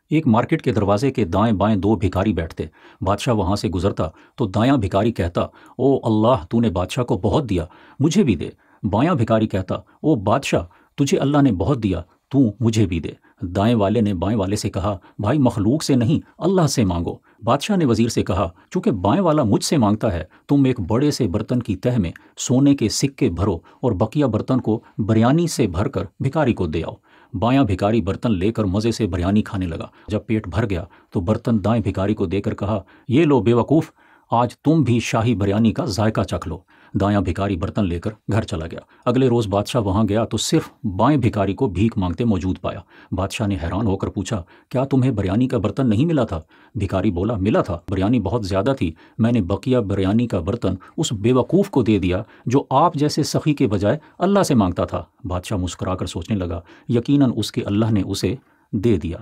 ایک مارکیٹ کے دروازے کے دائیں بائیں دو بھکاری بیٹھتے۔ بادشاہ وہاں سے گزرتا تو دایاں بھکاری کہتا، او اللہ تو نے بادشاہ کو بہت دیا، مجھے بھی دے۔ بایاں بھکاری کہتا، او بادشاہ تجھے اللہ نے بہت دیا، تو مجھے بھی دے۔ دائیں والے نے بائیں والے سے کہا، بھائی مخلوق سے نہیں اللہ سے مانگو۔ بادشاہ نے وزیر سے کہا، چونکہ بائیں والا مجھ سے مانگتا ہے، تم ایک بڑے سے برتن کی تہ میں سونے کے سکے بھرو اور بقیہ برتن کو بریانی سے بھر کر بھکاری کو دے آؤ۔ بایاں بھکاری برتن لے کر مزے سے بریانی کھانے لگا۔ جب پیٹ بھر گیا تو برتن دائیں بھکاری کو دے کر کہا، یہ لو بے وقوف، آج تم بھی شاہی بریانی کا ذائقہ چکھ لو۔ دایاں بھکاری برتن لے کر گھر چلا گیا۔ اگلے روز بادشاہ وہاں گیا تو صرف بائیں بھکاری کو بھیک مانگتے موجود پایا۔ بادشاہ نے حیران ہو کر پوچھا، کیا تمہیں بریانی کا برتن نہیں ملا تھا؟ بھکاری بولا، ملا تھا، بریانی بہت زیادہ تھی، میں نے بقیہ بریانی کا برتن اس بے وقوف کو دے دیا جو آپ جیسے سخی کے بجائے اللہ سے مانگتا تھا۔ بادشاہ مسکرا کر سوچنے لگا، یقیناً اس کے اللہ نے اسے دے دیا۔